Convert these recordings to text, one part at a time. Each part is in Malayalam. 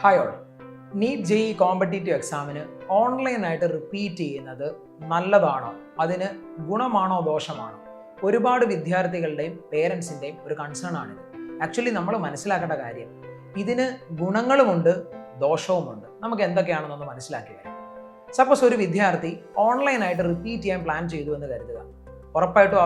Hi all. NEET JEE competitive എക്സാമിന് ഓൺലൈനായിട്ട് റിപ്പീറ്റ് ചെയ്യുന്നത് നല്ലതാണോ, അതിന് ഗുണമാണോ ദോഷമാണോ? ഒരുപാട് വിദ്യാർത്ഥികളുടെയും പേരൻസിൻ്റെയും ഒരു കൺസേൺ ആണിത്. ആക്ച്വലി നമ്മൾ മനസ്സിലാക്കേണ്ട കാര്യം, ഇതിന് ഗുണങ്ങളുമുണ്ട് ദോഷവുമുണ്ട്. നമുക്ക് എന്തൊക്കെയാണെന്നൊന്ന് മനസ്സിലാക്കി വരാം. സപ്പോസ് ഒരു വിദ്യാർത്ഥി ഓൺലൈനായിട്ട് റിപ്പീറ്റ് ചെയ്യാൻ പ്ലാൻ ചെയ്തു എന്ന് കരുതുക. ഉറപ്പായിട്ടും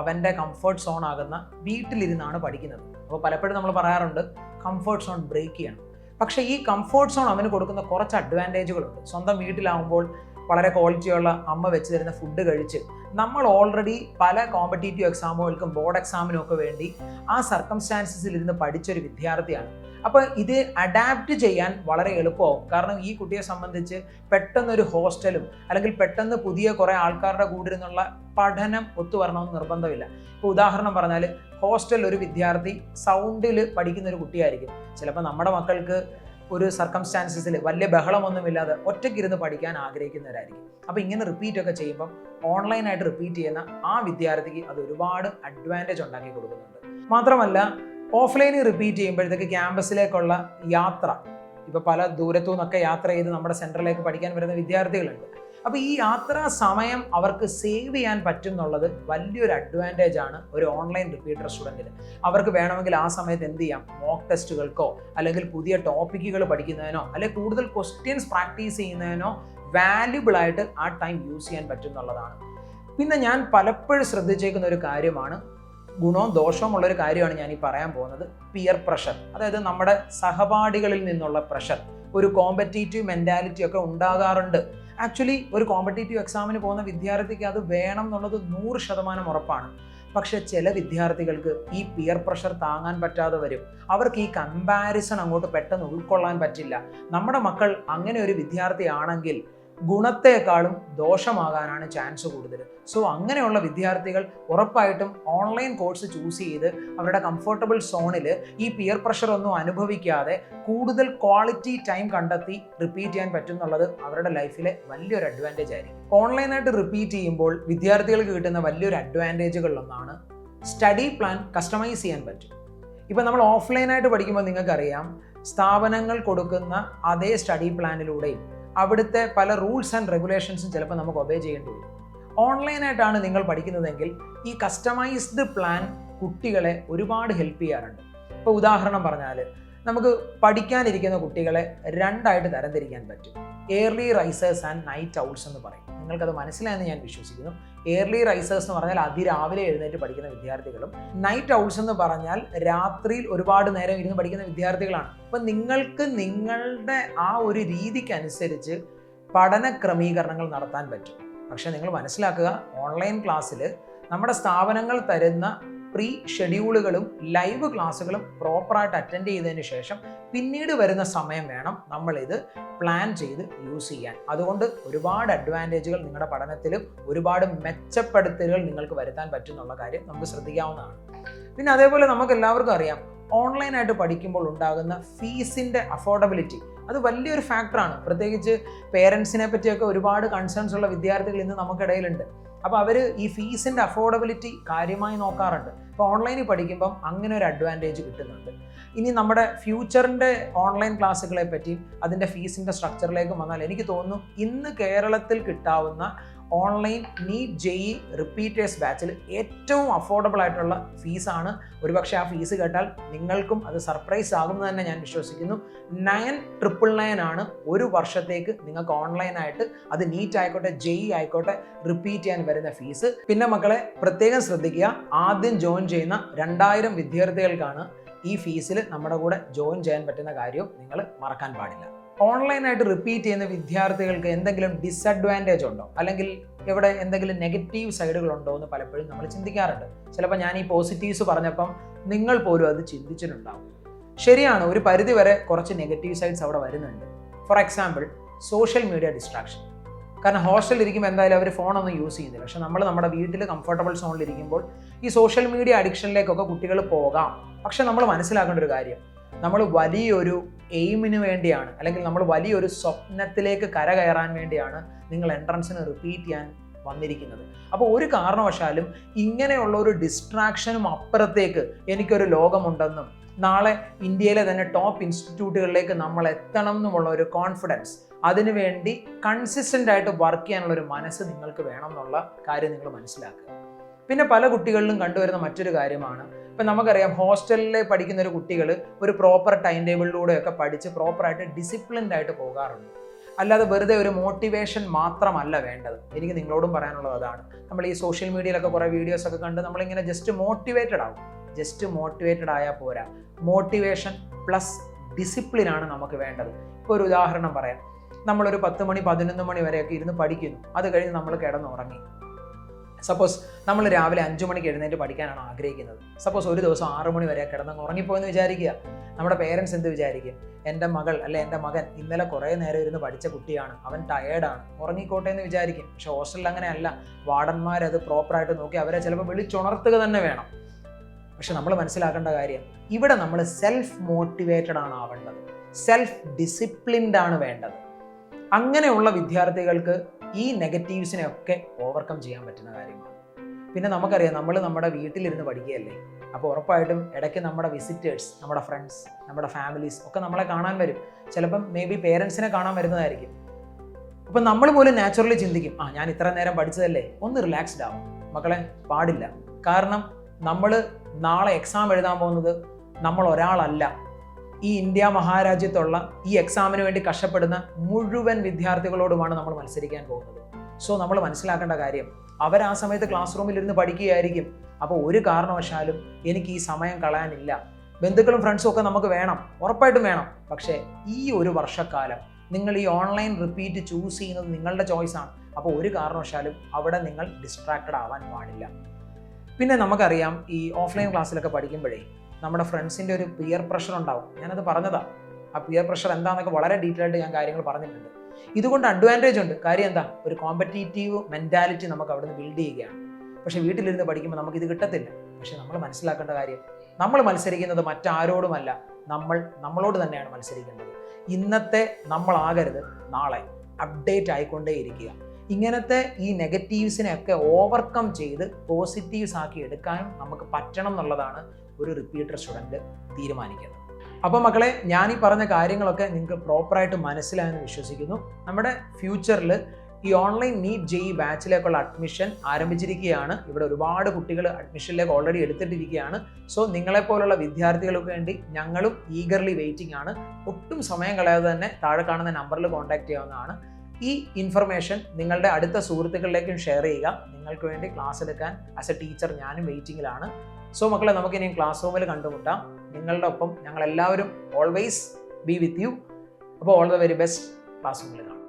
അവൻ്റെ കംഫർട്ട് സോൺ ആകുന്ന വീട്ടിലിരുന്നാണ് പഠിക്കുന്നത്. അപ്പോൾ പലപ്പോഴും നമ്മൾ പറയാറുണ്ട് കംഫർട്ട് സോൺ ബ്രേക്ക് ചെയ്യണം. പക്ഷേ ഈ കംഫർട്ട് സോൺ അവന് കൊടുക്കുന്ന കുറച്ച് അഡ്വാൻറ്റേജുകളുണ്ട്. സ്വന്തം വീട്ടിലാവുമ്പോൾ വളരെ ക്വാളിറ്റിയുള്ള അമ്മ വെച്ച് തരുന്ന ഫുഡ് കഴിച്ച് നമ്മൾ ഓൾറെഡി പല കോമ്പറ്റീറ്റീവ് എക്സാമുകൾക്കും ബോർഡ് എക്സാമിനും ഒക്കെ വേണ്ടി ആ സർക്കംസ്റ്റാൻസസിൽ ഇരുന്ന് പഠിച്ചൊരു വിദ്യാർത്ഥിയാണ്. അപ്പോൾ ഇത് അഡാപ്റ്റ് ചെയ്യാൻ വളരെ എളുപ്പമാവും. കാരണം ഈ കുട്ടിയെ സംബന്ധിച്ച് പെട്ടെന്നൊരു ഹോസ്റ്റലും അല്ലെങ്കിൽ പെട്ടെന്ന് പുതിയ കുറേ ആൾക്കാരുടെ കൂടെ ഇരുന്നുള്ള പഠനം ഒത്തുവരണമെന്ന് നിർബന്ധമില്ല. ഇപ്പോൾ ഉദാഹരണം പറഞ്ഞാൽ, ഹോസ്റ്റലിൽ ഒരു വിദ്യാർത്ഥി സൗണ്ടിൽ പഠിക്കുന്ന ഒരു കുട്ടിയായിരിക്കും. ചിലപ്പോൾ നമ്മുടെ മക്കൾക്ക് ഒരു സർക്കംസ്റ്റാൻസസിൽ വലിയ ബഹളമൊന്നുമില്ലാതെ ഒറ്റയ്ക്കിരുന്ന് പഠിക്കാൻ ആഗ്രഹിക്കുന്നവരായിരിക്കും. അപ്പോൾ ഇങ്ങനെ റിപ്പീറ്റ് ഒക്കെ ചെയ്യുമ്പം ഓൺലൈനായിട്ട് റിപ്പീറ്റ് ചെയ്യുന്ന ആ വിദ്യാർത്ഥിക്ക് അത് ഒരുപാട് അഡ്വാൻറ്റേജ് ഉണ്ടാക്കി കൊടുക്കുന്നുണ്ട്. മാത്രമല്ല, ഓഫ്ലൈനിൽ റിപ്പീറ്റ് ചെയ്യുമ്പോഴത്തേക്ക് ക്യാമ്പസിലേക്കുള്ള യാത്ര, ഇപ്പോൾ പല ദൂരത്തു നിന്നൊക്കെ യാത്ര ചെയ്ത് നമ്മുടെ സെൻറ്ററിലേക്ക് പഠിക്കാൻ വരുന്ന വിദ്യാർത്ഥികളുണ്ട്. അപ്പോൾ ഈ യാത്രാ സമയം അവർക്ക് സേവ് ചെയ്യാൻ പറ്റും എന്നുള്ളത് വലിയൊരു അഡ്വാൻറ്റേജ് ആണ് ഒരു ഓൺലൈൻ റിപ്പീറ്റർ സ്റ്റുഡൻറ്റിന്. അവർക്ക് വേണമെങ്കിൽ ആ സമയത്ത് എന്ത് ചെയ്യാം, മോക്ക് ടെസ്റ്റുകൾക്കോ അല്ലെങ്കിൽ പുതിയ ടോപ്പിക്കുകൾ പഠിക്കുന്നതിനോ അല്ലെങ്കിൽ കൂടുതൽ ക്വസ്റ്റ്യൻസ് പ്രാക്ടീസ് ചെയ്യുന്നതിനോ വാല്യുബിൾ ആയിട്ട് ആ ടൈം യൂസ് ചെയ്യാൻ പറ്റും എന്നുള്ളതാണ്. പിന്നെ ഞാൻ പലപ്പോഴും ശ്രദ്ധിച്ചേക്കുന്ന ഒരു കാര്യമാണ്, ഗുണവും ദോഷവും ഉള്ളൊരു കാര്യമാണ് ഞാൻ ഈ പറയാൻ പോകുന്നത്, പിയർ പ്രഷർ. അതായത് നമ്മുടെ സഹപാഠികളിൽ നിന്നുള്ള പ്രഷർ, ഒരു കോമ്പറ്റീറ്റീവ് മെൻറ്റാലിറ്റി ഒക്കെ ഉണ്ടാകാറുണ്ട്. ആക്ച്വലി ഒരു കോമ്പറ്റീറ്റീവ് എക്സാമിന് പോകുന്ന വിദ്യാർത്ഥിക്ക് അത് വേണം എന്നുള്ളത് 100% ഉറപ്പാണ്. പക്ഷെ ചില വിദ്യാർത്ഥികൾക്ക് ഈ പിയർ പ്രഷർ താങ്ങാൻ പറ്റാതെ വരും. അവർക്ക് ഈ കമ്പാരിസൺ അങ്ങോട്ട് പെട്ടെന്ന് ഉൾക്കൊള്ളാൻ പറ്റില്ല. നമ്മുടെ മക്കൾ അങ്ങനെ ഒരു വിദ്യാർത്ഥിയാണെങ്കിൽ ഗുണത്തെക്കാളും ദോഷമാകാനാണ് ചാൻസ് കൂടുതൽ. സോ അങ്ങനെയുള്ള വിദ്യാർത്ഥികൾ ഉറപ്പായിട്ടും ഓൺലൈൻ കോഴ്സ് ചൂസ് ചെയ്ത് അവരുടെ കംഫർട്ടബിൾ സോണിൽ ഈ പിയർ പ്രഷർ ഒന്നും അനുഭവിക്കാതെ കൂടുതൽ ക്വാളിറ്റി ടൈം കണ്ടെത്തി റിപ്പീറ്റ് ചെയ്യാൻ പറ്റും എന്നുള്ളത് അവരുടെ ലൈഫിലെ വലിയൊരു അഡ്വാൻറ്റേജ് ആയിരിക്കും. ഓൺലൈനായിട്ട് റിപ്പീറ്റ് ചെയ്യുമ്പോൾ വിദ്യാർത്ഥികൾക്ക് കിട്ടുന്ന വലിയൊരു അഡ്വാൻറ്റേജുകളിലൊന്നാണ് സ്റ്റഡി പ്ലാൻ കസ്റ്റമൈസ് ചെയ്യാൻ പറ്റും. ഇപ്പം നമ്മൾ ഓഫ്ലൈനായിട്ട് പഠിക്കുമ്പോൾ നിങ്ങൾക്കറിയാം, സ്ഥാപനങ്ങൾ കൊടുക്കുന്ന അതേ സ്റ്റഡി പ്ലാനിലൂടെയും അവിടുത്തെ പല റൂൾസ് ആൻഡ് റെഗുലേഷൻസും ചിലപ്പോൾ നമുക്ക് ഒബേ ചെയ്യേണ്ടി വരും. ഓൺലൈനായിട്ടാണ് നിങ്ങൾ പഠിക്കുന്നതെങ്കിൽ ഈ കസ്റ്റമൈസ്ഡ് പ്ലാൻ കുട്ടികളെ ഒരുപാട് ഹെൽപ്പ് ചെയ്യാറുണ്ട്. ഇപ്പോൾ ഉദാഹരണം പറഞ്ഞാൽ, നമുക്ക് പഠിക്കാനിരിക്കുന്ന കുട്ടികളെ രണ്ടായിട്ട് തരംതിരിക്കാൻ പറ്റും. Early risers and night owls എന്ന് പറയും. നിങ്ങൾക്കത് മനസ്സിലായെന്ന് ഞാൻ വിശ്വസിക്കുന്നു. ഏർലി റൈസേഴ്സ് എന്ന് പറഞ്ഞാൽ അതിരാവിലെ എഴുന്നേറ്റ് പഠിക്കുന്ന വിദ്യാർത്ഥികളും, നൈറ്റ് ഔൾസ് എന്ന് പറഞ്ഞാൽ രാത്രിയിൽ ഒരുപാട് നേരം ഇരുന്ന് പഠിക്കുന്ന വിദ്യാർത്ഥികളാണ്. അപ്പം നിങ്ങൾക്ക് നിങ്ങളുടെ ആ ഒരു രീതിക്കനുസരിച്ച് പഠന ക്രമീകരണങ്ങൾ നടത്താൻ പറ്റും. പക്ഷേ നിങ്ങൾ മനസ്സിലാക്കുക, ഓൺലൈൻ ക്ലാസ്സിൽ നമ്മുടെ സ്ഥാപനങ്ങൾ തരുന്ന പ്രീ ഷെഡ്യൂളുകളും ലൈവ് ക്ലാസ്സുകളും പ്രോപ്പറായിട്ട് അറ്റൻഡ് ചെയ്തതിന് ശേഷം പിന്നീട് വരുന്ന സമയം വേണം നമ്മളിത് പ്ലാൻ ചെയ്ത് യൂസ് ചെയ്യാൻ. അതുകൊണ്ട് ഒരുപാട് അഡ്വാൻറ്റേജുകൾ നിങ്ങളുടെ പഠനത്തിലും ഒരുപാട് മെച്ചപ്പെടുത്തലുകൾ നിങ്ങൾക്ക് വരുത്താൻ പറ്റും എന്നുള്ള കാര്യം നമുക്ക് ശ്രദ്ധിക്കാവുന്നതാണ്. പിന്നെ അതേപോലെ നമുക്ക് എല്ലാവർക്കും അറിയാം, ഓൺലൈനായിട്ട് പഠിക്കുമ്പോൾ ഉണ്ടാകുന്ന ഫീസിൻ്റെ അഫോർഡബിലിറ്റി അത് വലിയൊരു ഫാക്ടറാണ്. പ്രത്യേകിച്ച് പേരൻസിനെ പറ്റിയൊക്കെ ഒരുപാട് കൺസേൺസ് ഉള്ള വിദ്യാർത്ഥികൾ ഇന്ന് നമുക്കിടയിലുണ്ട്. അപ്പോൾ അവർ ഈ ഫീസിൻ്റെ അഫോർഡബിലിറ്റി കാര്യമായി നോക്കാറുണ്ട്. അപ്പോൾ ഓൺലൈനിൽ പഠിക്കുമ്പം അങ്ങനെ ഒരു അഡ്വാൻറ്റേജ് കിട്ടുന്നുണ്ട്. ഇനി നമ്മുടെ ഫ്യൂച്ചറിൻ്റെ ഓൺലൈൻ ക്ലാസ്സുകളെ പറ്റി അതിൻ്റെ ഫീസിൻ്റെ സ്ട്രക്ചറിലേക്ക് വന്നാൽ എനിക്ക് തോന്നുന്നു ഇന്ന് കേരളത്തിൽ കിട്ടാവുന്ന ഓൺലൈൻ നീറ്റ് ജെഇ റിപ്പീറ്റേഴ്സ് ബാച്ചിൽ ഏറ്റവും അഫോർഡബിൾ ആയിട്ടുള്ള ഫീസാണ്. ഒരുപക്ഷെ ആ ഫീസ് കേട്ടാൽ നിങ്ങൾക്കും അത് സർപ്രൈസ് ആകുമെന്ന് തന്നെ ഞാൻ വിശ്വസിക്കുന്നു. 9,999 ആണ് ഒരു വർഷത്തേക്ക് നിങ്ങൾക്ക് ഓൺലൈനായിട്ട്, അത് നീറ്റ് ആയിക്കോട്ടെ ജെഇ ആയിക്കോട്ടെ, റിപ്പീറ്റ് ചെയ്യാൻ വരുന്ന ഫീസ്. പിന്നെ മക്കളെ പ്രത്യേകം ശ്രദ്ധിക്കുക, ആദ്യം ജോയിൻ ചെയ്യുന്ന 2000 വിദ്യാർത്ഥികൾക്കാണ് ഈ ഫീസിൽ നമ്മുടെ കൂടെ ജോയിൻ ചെയ്യാൻ പറ്റുന്ന കാര്യവും നിങ്ങൾ മറക്കാൻ പാടില്ല. ഓൺലൈനായിട്ട് റിപ്പീറ്റ് ചെയ്യുന്ന വിദ്യാർത്ഥികൾക്ക് എന്തെങ്കിലും ഡിസഡ്വാൻറ്റേജ് ഉണ്ടോ, അല്ലെങ്കിൽ ഇവിടെ എന്തെങ്കിലും നെഗറ്റീവ് സൈഡുകളുണ്ടോ എന്ന് പലപ്പോഴും നമ്മൾ ചിന്തിക്കാറുണ്ട്. ചിലപ്പോൾ ഞാൻ ഈ പോസിറ്റീവ്സ് പറഞ്ഞപ്പം നിങ്ങൾ പോലും അത് ചിന്തിച്ചിട്ടുണ്ടാവും. ശരിയാണ്, ഒരു പരിധി വരെ കുറച്ച് നെഗറ്റീവ് സൈഡ്സ് അവിടെ വരുന്നുണ്ട്. For example, social media distraction. കാരണം ഹോസ്റ്റലിൽ ഇരിക്കുമ്പോൾ എന്തായാലും അവർ ഫോണൊന്നും യൂസ് ചെയ്യുന്നില്ല. പക്ഷെ നമ്മൾ നമ്മുടെ വീട്ടിൽ കംഫർട്ടബിൾ സോണിലിരിക്കുമ്പോൾ ഈ സോഷ്യൽ മീഡിയ അഡിക്ഷനിലേക്കൊക്കെ കുട്ടികൾ പോകാം. പക്ഷെ നമ്മൾ മനസ്സിലാക്കേണ്ട ഒരു കാര്യം, നമ്മൾ വലിയൊരു എയിമിന് വേണ്ടിയാണ്, അല്ലെങ്കിൽ നമ്മൾ വലിയൊരു സ്വപ്നത്തിലേക്ക് കയറാൻ വേണ്ടിയാണ് നിങ്ങൾ എൻട്രൻസിന് റിപ്പീറ്റ് ചെയ്യാൻ വന്നിരിക്കുന്നത്. അപ്പോൾ ഒരു കാരണവശാലും ഇങ്ങനെയുള്ള ഒരു ഡിസ്ട്രാക്ഷനും അപ്പുറത്തേക്ക് എനിക്കൊരു ലോകമുണ്ടെന്നും നാളെ ഇന്ത്യയിലെ തന്നെ ടോപ്പ് ഇൻസ്റ്റിറ്റ്യൂട്ടുകളിലേക്ക് നമ്മൾ എത്തണം എന്നുമുള്ള ഒരു കോൺഫിഡൻസ്, അതിനുവേണ്ടി കൺസിസ്റ്റൻ്റ് ആയിട്ട് വർക്ക് ചെയ്യാനുള്ള ഒരു മനസ്സ് നിങ്ങൾക്ക് വേണം എന്നുള്ള കാര്യം നിങ്ങൾ മനസ്സിലാക്കുക. പിന്നെ പല കുട്ടികളിലും കണ്ടുവരുന്ന മറ്റൊരു കാര്യമാണ്, ഇപ്പം നമുക്കറിയാം ഹോസ്റ്റലിൽ പഠിക്കുന്ന ഒരു കുട്ടികൾ ഒരു പ്രോപ്പർ ടൈം ടേബിളിലൂടെയൊക്കെ പഠിച്ച് പ്രോപ്പറായിട്ട് ഡിസിപ്ലിൻഡ് ആയിട്ട് പോകാറുണ്ട്. അല്ലാതെ വെറുതെ ഒരു മോട്ടിവേഷൻ മാത്രമല്ല വേണ്ടത്. എനിക്ക് നിങ്ങളോടും പറയാനുള്ളത് അതാണ്. നമ്മൾ ഈ സോഷ്യൽ മീഡിയയിലൊക്കെ കുറേ വീഡിയോസൊക്കെ കണ്ട് നമ്മളിങ്ങനെ ജസ്റ്റ് മോട്ടിവേറ്റഡ് ആവും. ജസ്റ്റ് മോട്ടിവേറ്റഡ് ആയാൽ പോരാ, മോട്ടിവേഷൻ പ്ലസ് ഡിസിപ്ലിനാണ് നമുക്ക് വേണ്ടത്. ഇപ്പോൾ ഒരു ഉദാഹരണം പറയാം. നമ്മളൊരു 10 മണി 11 മണി വരെയൊക്കെ ഇരുന്ന് പഠിക്കുന്നു, അത് കഴിഞ്ഞ് നമ്മൾ കിടന്നുറങ്ങി. സപ്പോസ് നമ്മൾ രാവിലെ 5 മണിക്ക് എഴുന്നേറ്റ് പഠിക്കാനാണ് ആഗ്രഹിക്കുന്നത്. സപ്പോസ് ഒരു ദിവസം 6 മണി വരെ കിടന്ന് ഉറങ്ങിപ്പോയെന്ന് വിചാരിക്കുക. നമ്മുടെ പേരൻസ് എന്ത് വിചാരിക്കും? എൻ്റെ മകൾ അല്ലെ എൻ്റെ മകൻ ഇന്നലെ കുറേ നേരം ഇരുന്ന് പഠിച്ച കുട്ടിയാണ്, അവൻ ടയേർഡാണ്, ഉറങ്ങിക്കോട്ടെ എന്ന് വിചാരിക്കും. പക്ഷെ ഹോസ്റ്റലിൽ അങ്ങനെയല്ല. വാർഡന്മാരത് പ്രോപ്പറായിട്ട് നോക്കി അവരെ ചിലപ്പോൾ വിളിച്ചുണർത്തുക തന്നെ വേണം. പക്ഷെ നമ്മൾ മനസ്സിലാക്കേണ്ട കാര്യം, ഇവിടെ നമ്മൾ സെൽഫ് മോട്ടിവേറ്റഡ് ആണ് ആവേണ്ടത്, സെൽഫ് ഡിസിപ്ലിൻഡ് ആണ് വേണ്ടത്. അങ്ങനെയുള്ള വിദ്യാർത്ഥികൾക്ക് ഈ നെഗറ്റീവ്സിനെയൊക്കെ ഓവർകം ചെയ്യാൻ പറ്റുന്ന കാര്യമാണ്. പിന്നെ നമുക്കറിയാം, നമ്മൾ നമ്മുടെ വീട്ടിലിരുന്ന് പഠിക്കുകയല്ലേ. അപ്പോൾ ഉറപ്പായിട്ടും ഇടയ്ക്ക് നമ്മുടെ വിസിറ്റേഴ്സ്, നമ്മുടെ ഫ്രണ്ട്സ്, നമ്മുടെ ഫാമിലീസ് ഒക്കെ നമ്മളെ കാണാൻ വരും. ചിലപ്പം മേ ബി പേരൻസിനെ കാണാൻ വരുന്നതായിരിക്കും. അപ്പം നമ്മൾ പോലും നാച്ചുറലി ചിന്തിക്കും, ഞാൻ ഇത്ര നേരം പഠിച്ചതല്ലേ, ഒന്ന് റിലാക്സ്ഡ് ആവും. മക്കളെ, പാടില്ല. കാരണം നമ്മൾ നാളെ എക്സാം എഴുതാൻ പോകുന്നത് നമ്മൾ ഒരാളല്ല. ഈ ഇന്ത്യ മഹാരാജ്യത്തുള്ള ഈ എക്സാമിന് വേണ്ടി കഷ്ടപ്പെടുന്ന മുഴുവൻ വിദ്യാർത്ഥികളോടുമാണ് നമ്മൾ മത്സരിക്കാൻ പോകുന്നത്. സോ നമ്മൾ മനസ്സിലാക്കേണ്ട കാര്യം, അവർ ആ സമയത്ത് ക്ലാസ് റൂമിൽ ഇരുന്ന് പഠിക്കുകയായിരിക്കും. അപ്പോൾ ഒരു കാരണവശാലും എനിക്ക് ഈ സമയം കളയാനില്ല. ബന്ധുക്കളും ഫ്രണ്ട്സും ഒക്കെ നമുക്ക് വേണം, ഉറപ്പായിട്ടും വേണം. പക്ഷേ ഈ ഒരു വർഷക്കാലം നിങ്ങൾ ഈ ഓൺലൈൻ റിപ്പീറ്റ് ചൂസ് ചെയ്യുന്നത് നിങ്ങളുടെ ചോയ്സാണ്. അപ്പോൾ ഒരു കാരണവശാലും അവിടെ നിങ്ങൾ ഡിസ്ട്രാക്റ്റഡ് ആവാൻ പാടില്ല. പിന്നെ നമുക്കറിയാം, ഈ ഓഫ്ലൈൻ ക്ലാസ്സിലൊക്കെ പഠിക്കുമ്പോഴേ നമ്മുടെ ഫ്രണ്ട്സിൻ്റെ ഒരു പിയർ പ്രഷർ ഉണ്ടാവും. ഞാനത് പറഞ്ഞതാണ്. ആ പിയർ പ്രഷർ എന്താണെന്നൊക്കെ വളരെ ഡീറ്റെയിൽ ആയിട്ട് ഞാൻ കാര്യങ്ങൾ പറഞ്ഞിട്ടുണ്ട്. ഇതുകൊണ്ട് അഡ്വാൻറ്റേജ് ഉണ്ട്. കാര്യം എന്താ? ഒരു കോമ്പറ്റീറ്റീവ് മെൻറ്റാലിറ്റി നമുക്ക് അവിടെ നിന്ന് ബിൽഡ് ചെയ്യുകയാണ്. പക്ഷേ വീട്ടിലിരുന്ന് പഠിക്കുമ്പോൾ നമുക്കിത് കിട്ടത്തില്ല. പക്ഷേ നമ്മൾ മനസ്സിലാക്കേണ്ട കാര്യം, നമ്മൾ മത്സരിക്കുന്നത് മറ്റാരോടുമല്ല, നമ്മളോട് തന്നെയാണ് മത്സരിക്കേണ്ടത്. ഇന്നത്തെ നമ്മളാകരുത് നാളെ, അപ്ഡേറ്റ് ആയിക്കൊണ്ടേയിരിക്കുക. ഇങ്ങനത്തെ ഈ നെഗറ്റീവ്സിനെയൊക്കെ ഓവർകം ചെയ്ത് പോസിറ്റീവ്സ് ആക്കി എടുക്കാനും നമുക്ക് പറ്റണം എന്നുള്ളതാണ് ഒരു റിപ്പീറ്റർ സ്റ്റുഡൻറ്റ് തീരുമാനിക്കുന്നത്. അപ്പോൾ മക്കളെ, ഞാൻ ഈ പറഞ്ഞ കാര്യങ്ങളൊക്കെ നിങ്ങൾക്ക് പ്രോപ്പറായിട്ട് മനസ്സിലായെന്ന് വിശ്വസിക്കുന്നു. നമ്മുടെ ഫ്യൂച്ചറിൽ ഈ ഓൺലൈൻ നീറ്റ് JEE ബാച്ചിലേക്കുള്ള അഡ്മിഷൻ ആരംഭിച്ചിരിക്കുകയാണ്. ഇവിടെ ഒരുപാട് കുട്ടികൾ അഡ്മിഷനിലേക്ക് ഓൾറെഡി എടുത്തിട്ടിരിക്കുകയാണ്. സോ നിങ്ങളെപ്പോലുള്ള വിദ്യാർത്ഥികൾക്ക് വേണ്ടി ഞങ്ങളും ഈഗർലി വെയിറ്റിംഗ് ആണ്. ഒട്ടും സമയം കളയാതെ തന്നെ താഴെ കാണുന്ന നമ്പറിൽ കോൺടാക്ട് ചെയ്യാവുന്നതാണ്. ഈ ഇൻഫർമേഷൻ നിങ്ങളുടെ അടുത്ത സുഹൃത്തുക്കളിലേക്കും ഷെയർ ചെയ്യുക. നിങ്ങൾക്ക് വേണ്ടി ക്ലാസ് എടുക്കാൻ ആസ് എ ടീച്ചർ ഞാനും വെയിറ്റിംഗിലാണ്. സോ മക്കളെ, നമുക്കിനി ക്ലാസ് റൂമിൽ കണ്ടുമുട്ടാം. നിങ്ങളുടെ ഒപ്പം ഞങ്ങളെല്ലാവരും ഓൾവേസ് ബി വിത്ത് യു. അപ്പോൾ all the very best. Class റൂമിൽ കാണാം.